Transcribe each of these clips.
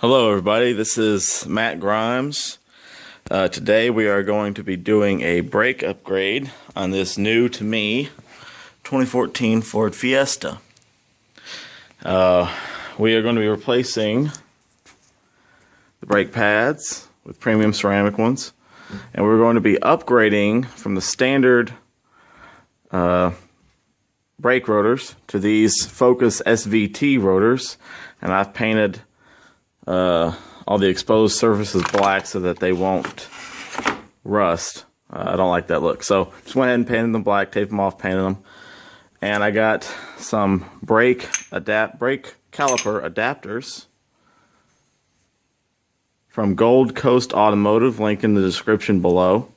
Hello everybody, this is Matt Grimes. Today we are going to be doing a brake upgrade on this new to me 2014 Ford Fiesta. We are going to be replacing the brake pads with premium ceramic ones, and we're going to be upgrading from the standard brake rotors to these Focus SVT rotors, and I've painted all the exposed surfaces black so that they won't rust. I don't like that look, so just went ahead and painted them black, taped them off, painted them, and I got some brake caliper adapters from Gold Coast Automotive, link in the description below.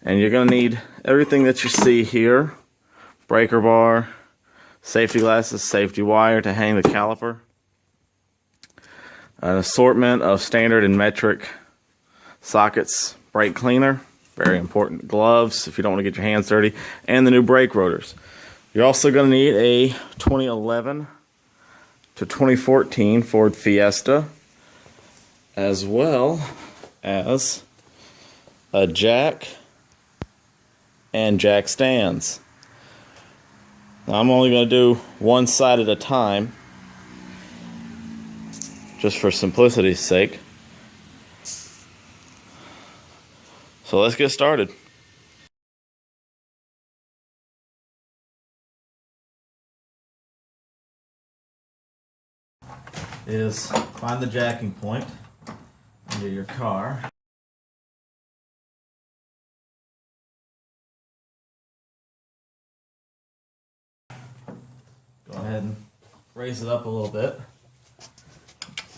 And you're going to need everything that you see here: breaker bar, safety glasses, safety wire to hang the caliper, an assortment of standard and metric sockets, brake cleaner, very important, gloves if you don't want to get your hands dirty, and the new brake rotors. You're also going to need a 2011 to 2014 Ford Fiesta, as well as a jack and jack stands. Now, I'm only going to do one side at a time, just for simplicity's sake. So let's get started. Is find the jacking point under your car. Go ahead and raise it up a little bit.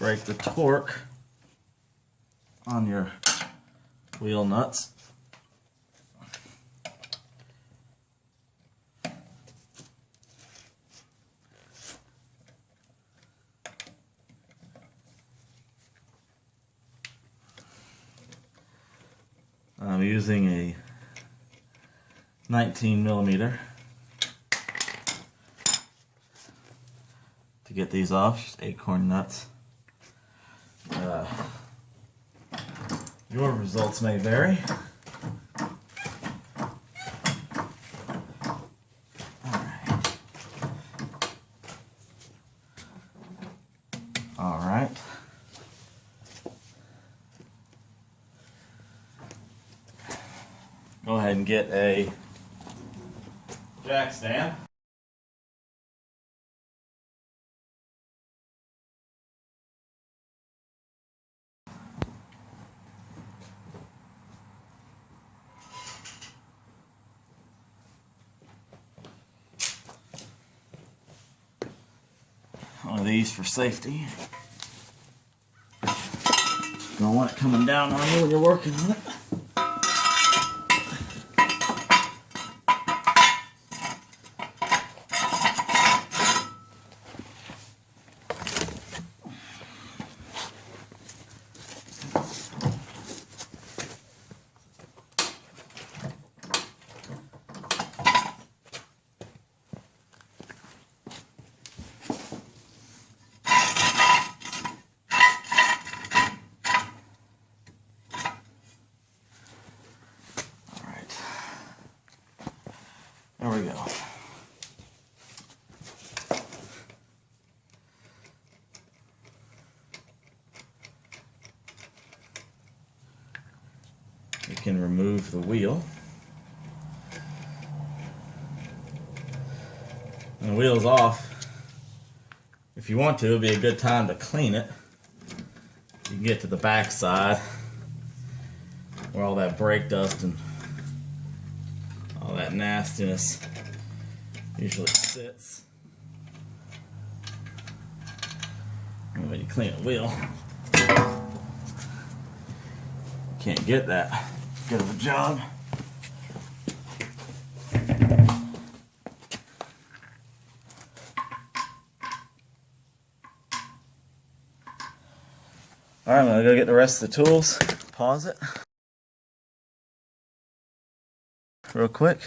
Break the torque on your wheel nuts. I'm using a 19mm to get these off, just acorn nuts. Your results may vary. All right. Go ahead and get a jack stand. One of these for safety. You don't want it coming down on you when you're working on it. There we go. You can remove the wheel. And the wheel's off. If you want to, it'd be a good time to clean it. You can get to the back side where all that brake dust and all that nastiness usually sits. And when you clean a wheel, you can't get that good of a job. Alright, I'm gonna go get the rest of the tools. Pause it real quick.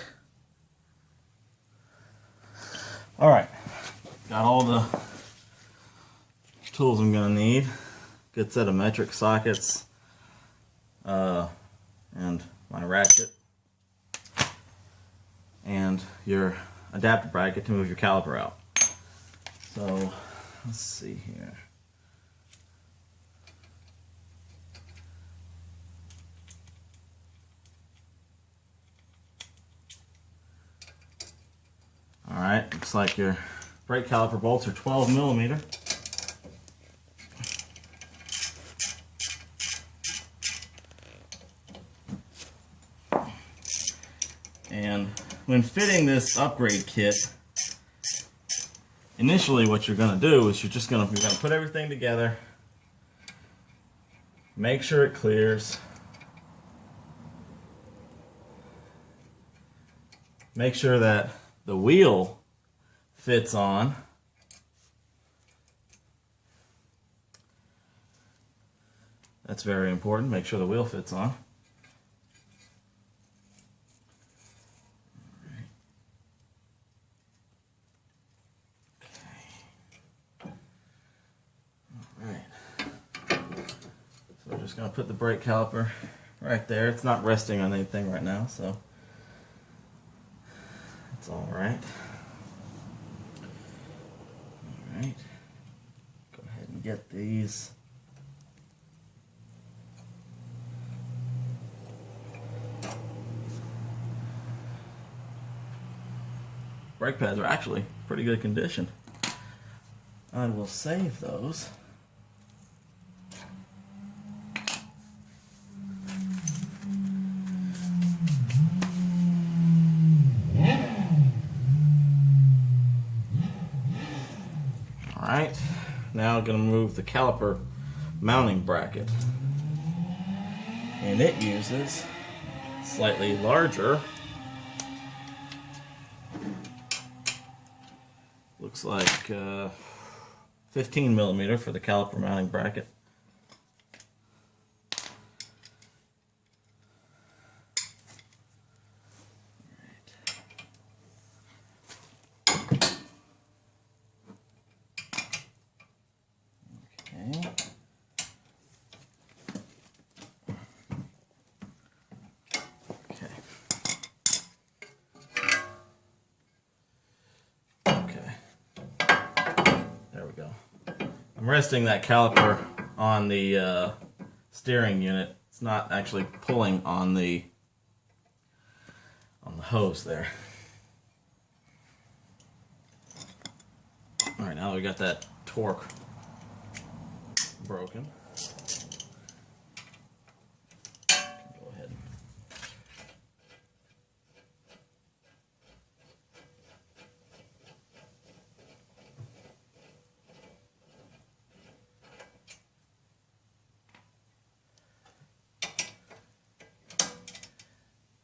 Alright, got all the tools I'm gonna need. good set of metric sockets, and my ratchet, and your adapter bracket to move your caliper out. So let's see here. Alright, looks like your brake caliper bolts are 12 millimeter. And when fitting this upgrade kit, initially what you're going to do is you're going to put everything together, make sure it clears, make sure that the wheel fits on, that's very important, make sure the wheel fits on. So we're just going to put the brake caliper right there. It's not resting on anything right now, so it's all right. All right. Go ahead and get these. Brake pads are actually pretty good condition. I will save those. Alright, now I'm going to move the caliper mounting bracket. And it uses slightly larger, looks like 15 millimeter for the caliper mounting bracket. I'm resting that caliper on the steering unit. It's not actually pulling on the hose there. All right, now we got that torque broken. Go ahead.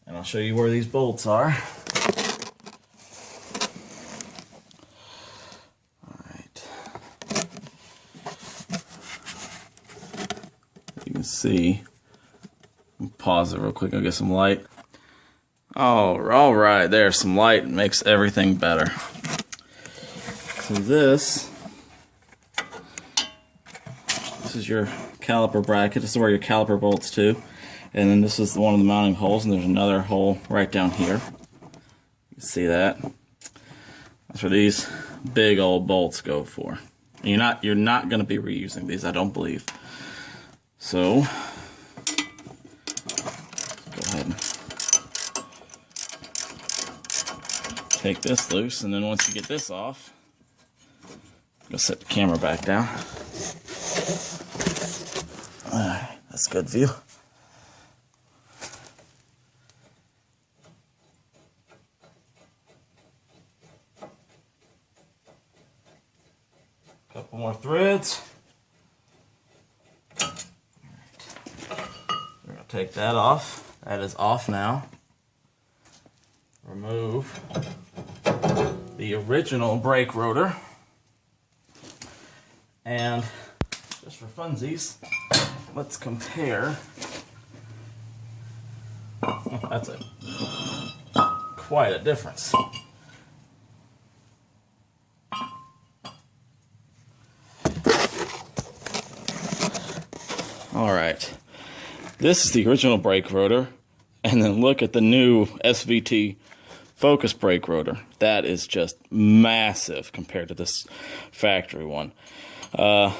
And I'll show you where these bolts are. Alright. You can see. Pause it real quick, I'll get some light. Oh, alright, there's some light. It makes everything better. So this is your caliper bracket. This is where your caliper bolts to. And then this is one of the mounting holes, and there's another hole right down here. You can see that. That's where these big old bolts go for. And you're not going to be reusing these, I don't believe. So go ahead and take this loose, and then once you get this off, go set the camera back down. Alright, that's a good view. Couple more threads. We're going to take that off. That is off now. Remove the original brake rotor. And just for funsies, let's compare. That's quite a difference. Alright, this is the original brake rotor, and then look at the new SVT focus brake rotor. That is just massive compared to this factory one. I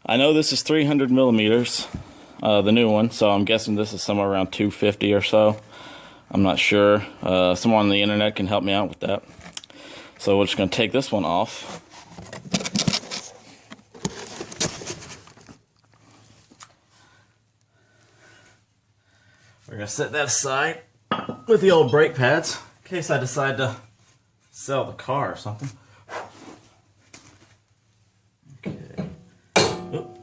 know this is 300 millimeters, the new one, so I'm guessing this is somewhere around 250 or so. I'm not sure. Someone on the internet can help me out with that. So we're just going to take this one off. We're going to set that aside with the old brake pads in case I decide to sell the car or something. Okay. Oop.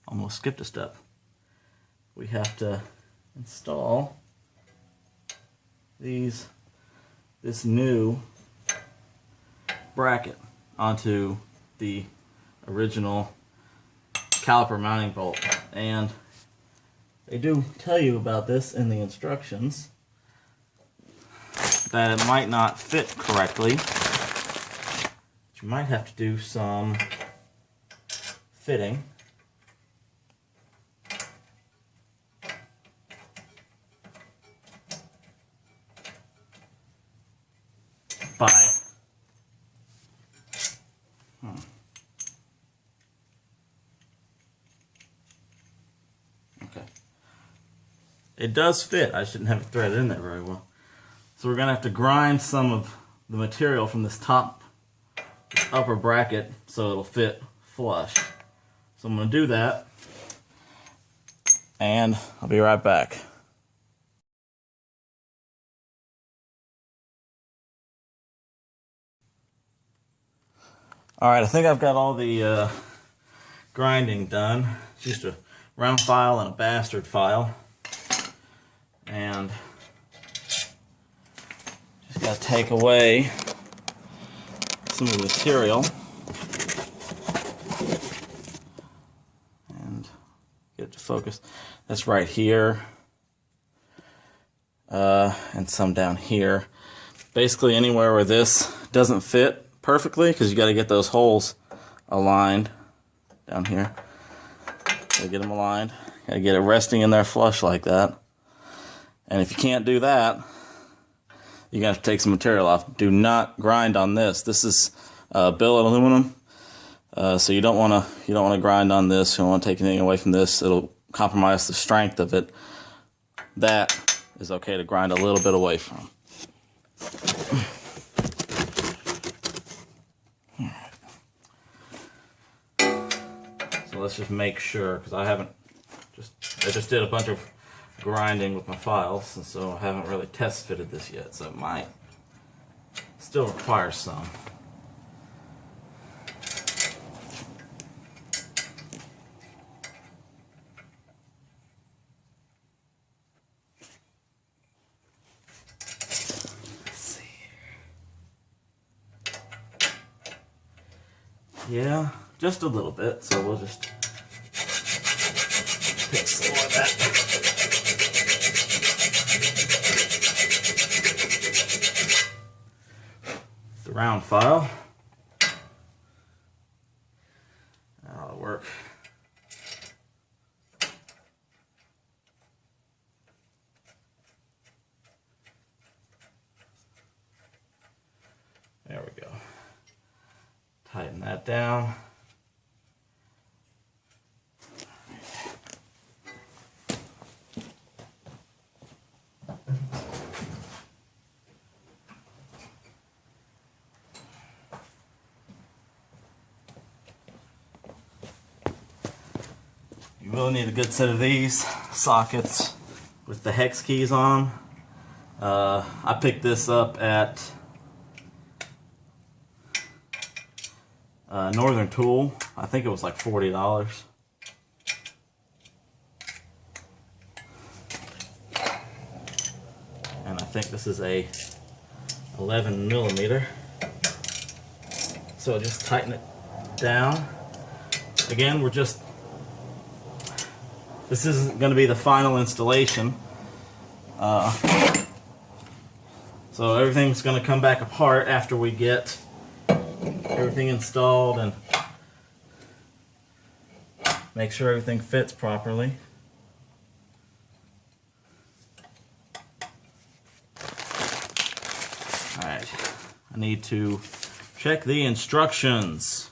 Almost skipped a step. We have to install this new bracket onto the original caliper mounting bolt, and they do tell you about this in the instructions, that it might not fit correctly. You might have to do some fitting. Okay. It does fit. I shouldn't have it threaded in there very well. So we're going to have to grind some of the material from this upper bracket so it'll fit flush. So I'm going to do that, and I'll be right back. Alright, I think I've got all the grinding done. It's just a round file and a bastard file. And just got to take away some of the material and get it to focus. That's right here, and some down here. Basically anywhere where this doesn't fit perfectly, because you got to get those holes aligned down here. Got to get them aligned. Got to get it resting in there flush like that. And if you can't do that, you're gonna have to take some material off. Do not grind on this. This is billet aluminum, so you don't want to grind on this. You don't want to take anything away from this. It'll compromise the strength of it. That is okay to grind a little bit away from. So let's just make sure, because I just did a bunch of grinding with my files, and so I haven't really test fitted this yet, so it might still require some. Let's see here. Yeah, just a little bit, so we'll just take some more of that. Round file. That'll work. There we go. Tighten that down. You will need a good set of these sockets with the hex keys on them. I picked this up at Northern Tool. I think it was like $40. And I think this is a 11 millimeter. So just tighten it down. Again, this isn't going to be the final installation. So everything's going to come back apart after we get everything installed and Make sure everything fits properly. Alright, I need to check the instructions.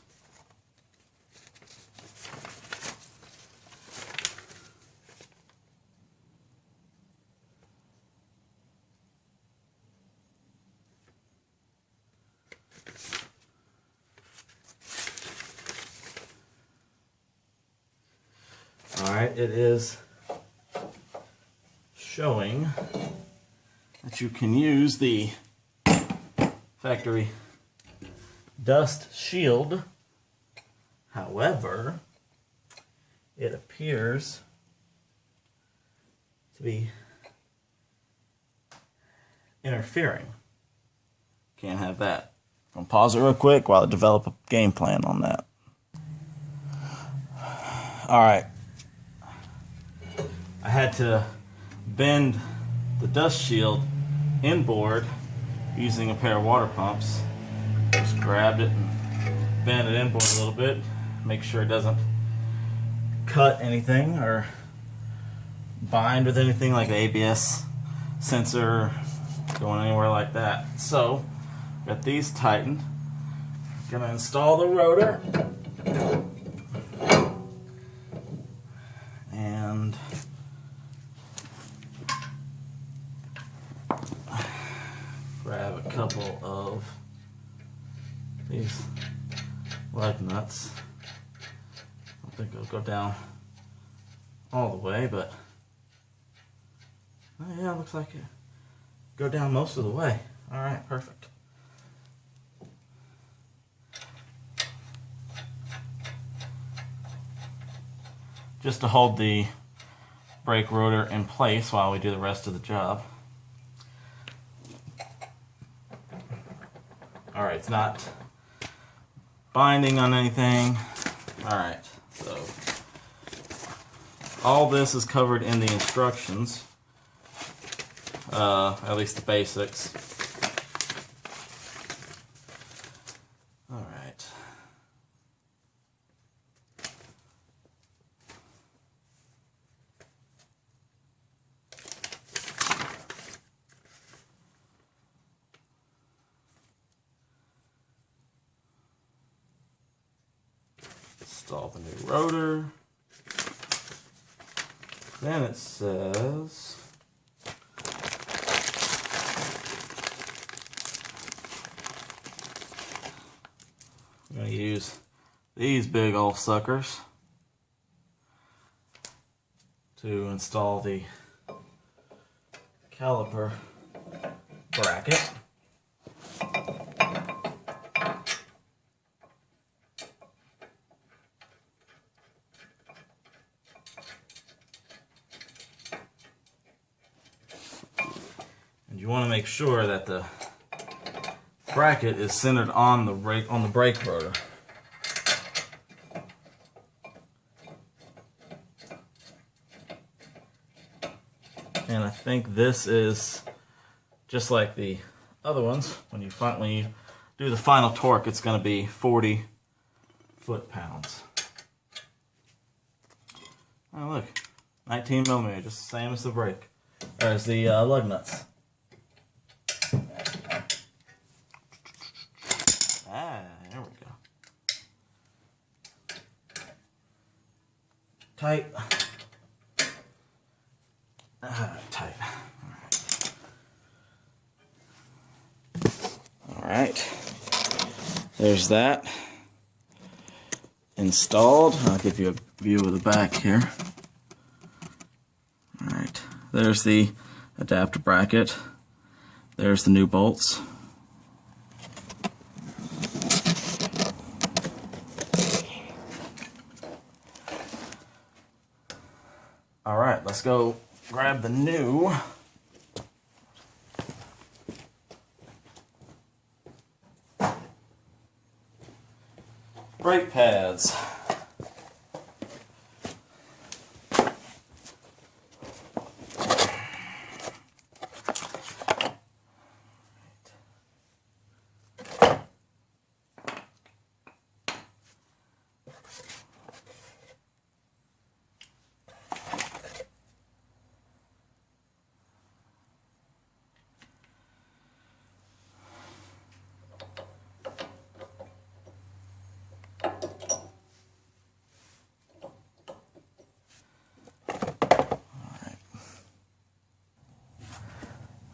Alright, it is showing that you can use the factory dust shield. However, it appears to be interfering. Can't have that. I'm gonna pause it real quick while I develop a game plan on that. Alright. I had to bend the dust shield inboard using a pair of water pumps. Just grabbed it and bent it inboard a little bit. Make sure it doesn't cut anything or bind with anything like the ABS sensor going anywhere like that. So, got these tightened. Gonna install the rotor. And grab a couple of these lug nuts. I don't think it'll go down all the way, but oh yeah, it looks like it go down most of the way. Alright, perfect. Just to hold the brake rotor in place while we do the rest of the job. Alright, it's not binding on anything. Alright, so all this is covered in the instructions, at least the basics. Alright. Install the new rotor. Then it says I'm going to use these big old suckers to install the caliper bracket. You want to make sure that the bracket is centered on the brake rotor. And I think this is just like the other ones. When you do the final torque, it's going to be 40 foot-pounds. Oh look, 19 millimeter, just the same as the brake, or as the lug nuts. There we go. Tight. Tight. Alright. There's that. Installed. I'll give you a view of the back here. Alright. There's the adapter bracket. There's the new bolts. Alright, let's go grab the new brake pads.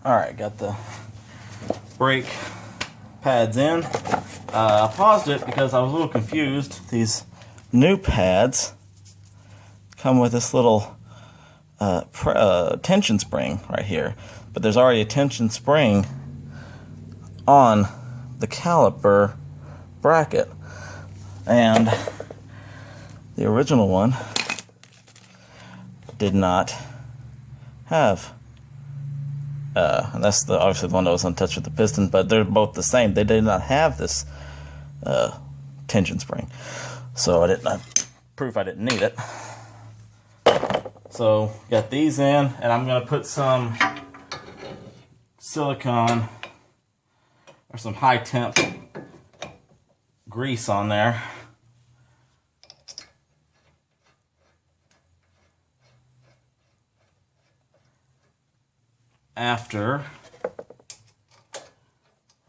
Alright, got the brake pads in. I paused it because I was a little confused. These new pads come with this little tension spring right here, but there's already a tension spring on the caliper bracket, and the original one did not have and that's obviously the one that was untouched with the piston, but they're both the same. They did not have this tension spring, so I didn't proof I didn't need it. So got these in, and I'm going to put some silicone or some high temp grease on there. After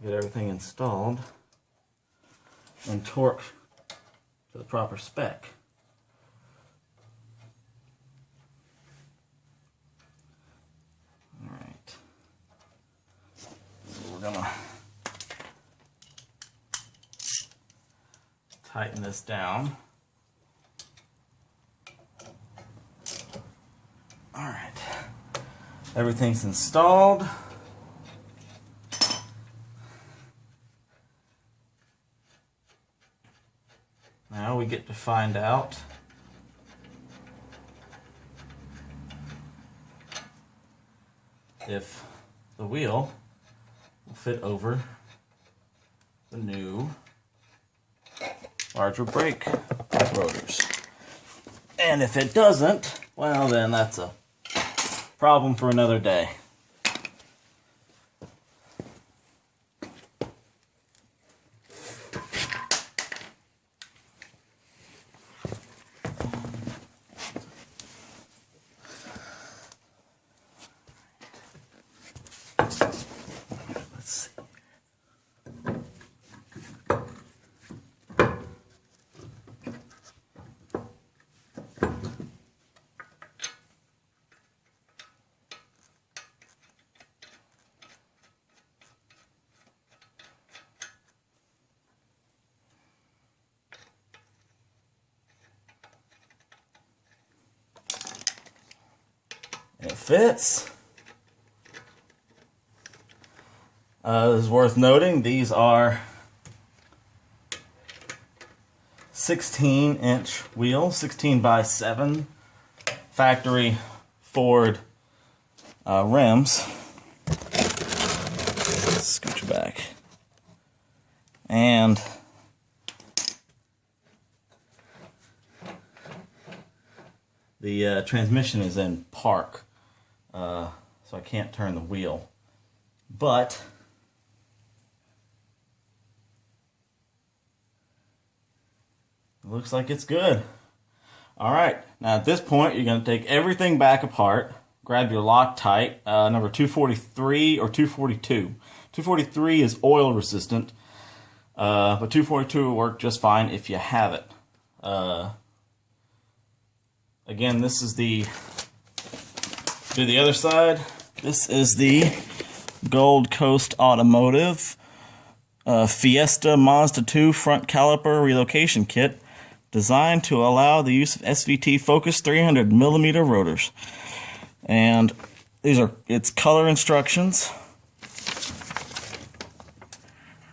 get everything installed and torque to the proper spec. All right, so we're gonna tighten this down. All right. Everything's installed. Now we get to find out if the wheel will fit over the new larger brake rotors. And if it doesn't, well then that's a problem for another day. Let's see. It fits. This is worth noting, these are 16-inch wheels, 16 by 7 factory Ford rims. Scooch back. And the transmission is in park, so I can't turn the wheel. But it looks like it's good. Alright, now at this point you're going to take everything back apart, grab your Loctite, number 243 or 242. 243 is oil resistant, but 242 will work just fine if you have it. Again, this is the, do the other side, this is the Gold Coast Automotive Fiesta Mazda 2 front caliper relocation kit, designed to allow the use of SVT focused 300mm rotors. And these are its color instructions,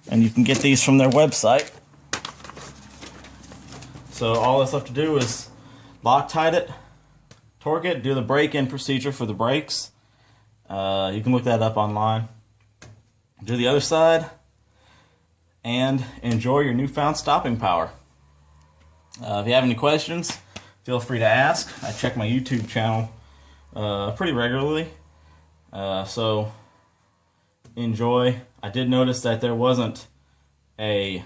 and you can get these from their website. So all that's left to do is Loctite it, torque it, do the break-in procedure for the brakes. You can look that up online. Do the other side, and enjoy your newfound stopping power. If you have any questions, feel free to ask. I check my YouTube channel pretty regularly, so enjoy. I did notice that there wasn't a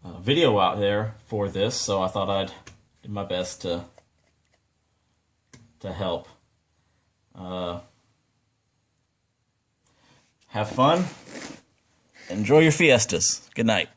video out there for this, so I thought I'd do my best to help. Have fun. Enjoy your Fiestas. Good night.